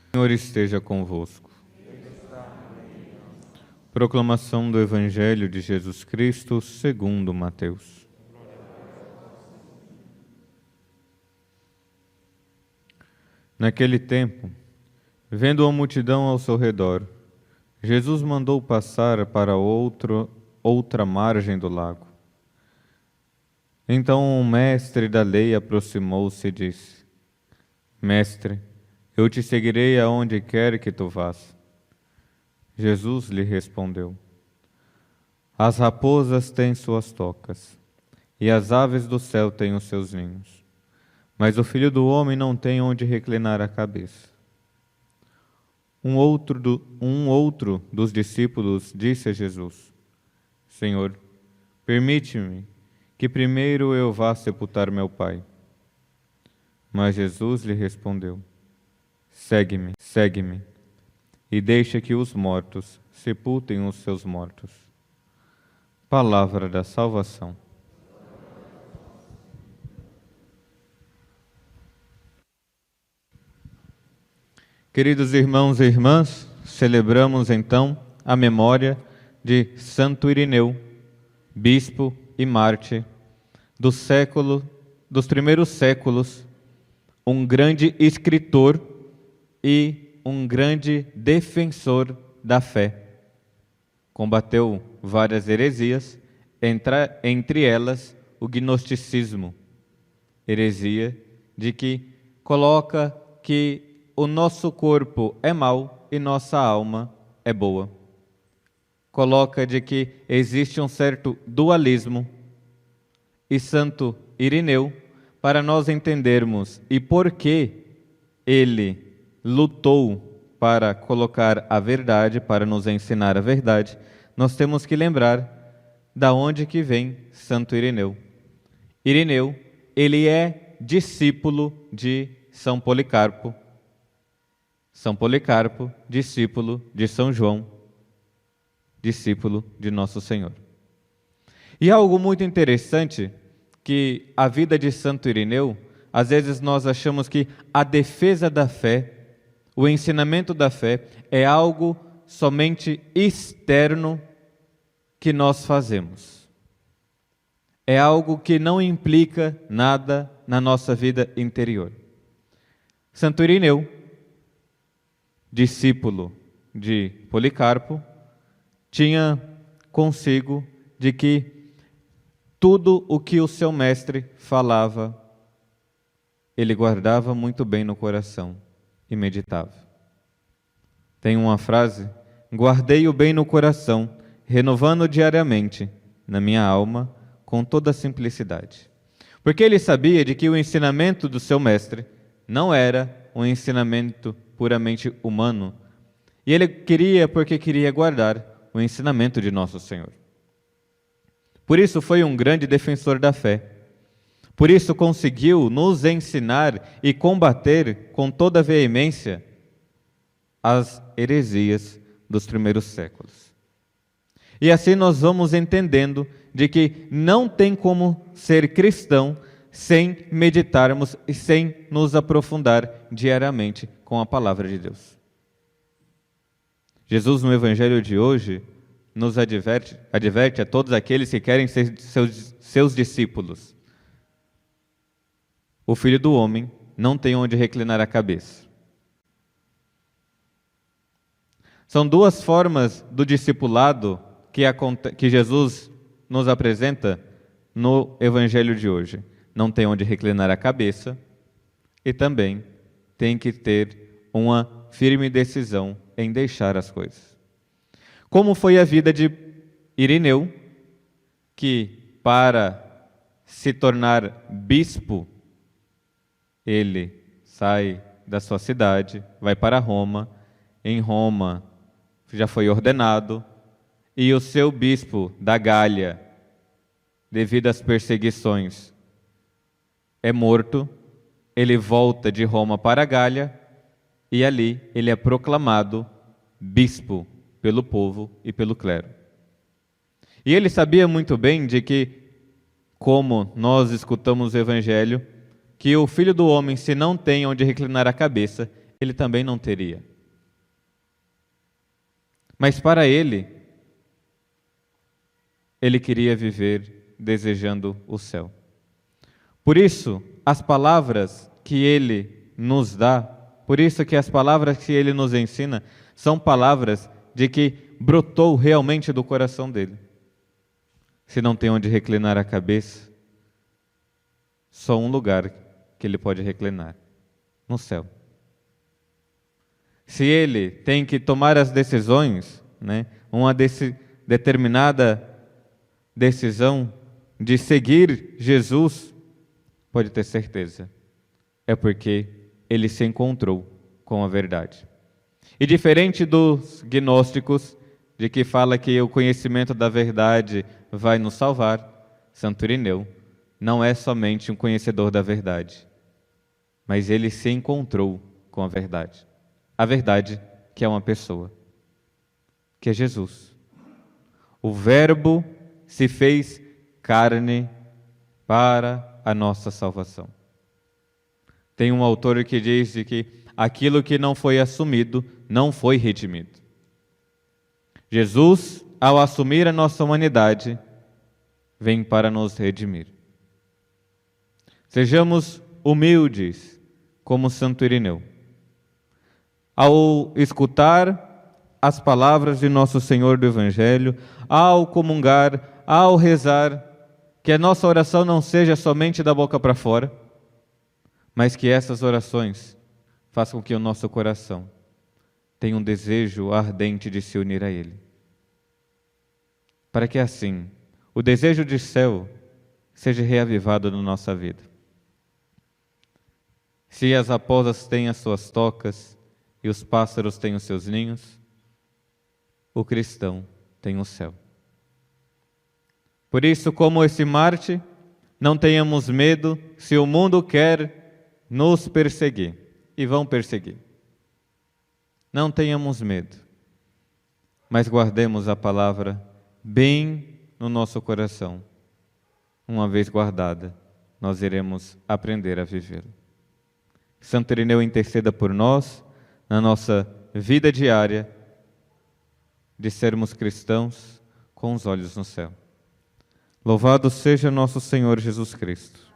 O Senhor esteja convosco. Proclamação do Evangelho de Jesus Cristo segundo Mateus. Naquele tempo, vendo a multidão ao seu redor, Jesus mandou passar para outra margem do lago. Então o mestre da lei aproximou-se e disse: Mestre, eu te seguirei aonde quer que tu vás. Jesus lhe respondeu: As raposas têm suas tocas, e as aves do céu têm os seus ninhos, mas o Filho do Homem não tem onde reclinar a cabeça. Um outro dos discípulos disse a Jesus: Senhor, permite-me que primeiro eu vá sepultar meu pai. Mas Jesus lhe respondeu: Segue-me, segue-me, e deixa que os mortos sepultem os seus mortos. Palavra da salvação. Queridos irmãos e irmãs, celebramos então a memória de Santo Irineu, bispo e mártir dos primeiros séculos, um grande escritor e um grande defensor da fé. Combateu várias heresias, entre elas o gnosticismo, heresia de que coloca que o nosso corpo é mau e nossa alma é boa. Coloca de que existe um certo dualismo. E Santo Irineu, para nós entendermos e por que ele lutou para colocar a verdade, para nos ensinar a verdade, nós temos que lembrar da onde que vem Santo Irineu. Irineu, ele é discípulo de São Policarpo. São Policarpo, discípulo de São João, discípulo de Nosso Senhor. E algo muito interessante, que a vida de Santo Irineu, às vezes nós achamos que a defesa da fé, o ensinamento da fé, é algo somente externo que nós fazemos. É algo que não implica nada na nossa vida interior. Santo Irineu, discípulo de Policarpo, tinha consigo de que tudo o que o seu mestre falava, ele guardava muito bem no coração e meditava. Tem uma frase: guardei-o bem no coração, renovando diariamente na minha alma com toda a simplicidade. Porque ele sabia de que o ensinamento do seu mestre não era um ensinamento puramente humano, e ele queria guardar o ensinamento de Nosso Senhor. Por isso foi um grande defensor da fé. Por isso conseguiu nos ensinar e combater com toda a veemência as heresias dos primeiros séculos. E assim nós vamos entendendo de que não tem como ser cristão sem meditarmos e sem nos aprofundar diariamente com a palavra de Deus. Jesus, no Evangelho de hoje, nos adverte a todos aqueles que querem ser seus discípulos. O Filho do Homem não tem onde reclinar a cabeça. São duas formas do discipulado que Jesus nos apresenta no Evangelho de hoje. Não tem onde reclinar a cabeça e também tem que ter uma firme decisão em deixar as coisas. Como foi a vida de Irineu, que para se tornar bispo, ele sai da sua cidade, vai para Roma, em Roma já foi ordenado, e o seu bispo da Gália, devido às perseguições, é morto. Ele volta de Roma para a Gália, e ali ele é proclamado bispo pelo povo e pelo clero. E ele sabia muito bem de que, como nós escutamos o Evangelho, que o Filho do Homem, se não tem onde reclinar a cabeça, ele também não teria. Mas para ele queria viver desejando o céu. Por isso, as palavras que ele nos dá, por isso que as palavras que ele nos ensina, são palavras de que brotou realmente do coração dele. Se não tem onde reclinar a cabeça, só um lugar que ele pode reclinar, no céu. Se ele tem que tomar as decisões, uma determinada decisão de seguir Jesus, pode ter certeza, é porque ele se encontrou com a verdade. E diferente dos gnósticos, de que fala que o conhecimento da verdade vai nos salvar, Santo Irineu não é somente um conhecedor da verdade, mas ele se encontrou com a verdade. A verdade que é uma pessoa, que é Jesus. O Verbo se fez carne para a nossa salvação. Tem um autor que diz de que aquilo que não foi assumido não foi redimido. Jesus, ao assumir a nossa humanidade, vem para nos redimir. Sejamos humildes como Santo Irineu. Ao escutar as palavras de nosso Senhor do Evangelho, ao comungar, ao rezar, que a nossa oração não seja somente da boca para fora, mas que essas orações façam com que o nosso coração tenha um desejo ardente de se unir a Ele. Para que assim, o desejo de céu seja reavivado na nossa vida. Se as raposas têm as suas tocas e os pássaros têm os seus ninhos, o cristão tem o céu. Por isso, como esse Marte, não tenhamos medo se o mundo quer nos perseguir, e vão perseguir. Não tenhamos medo, mas guardemos a palavra bem no nosso coração. Uma vez guardada, nós iremos aprender a vivê-la. Santo Irineu interceda por nós, na nossa vida diária, de sermos cristãos com os olhos no céu. Louvado seja nosso Senhor Jesus Cristo.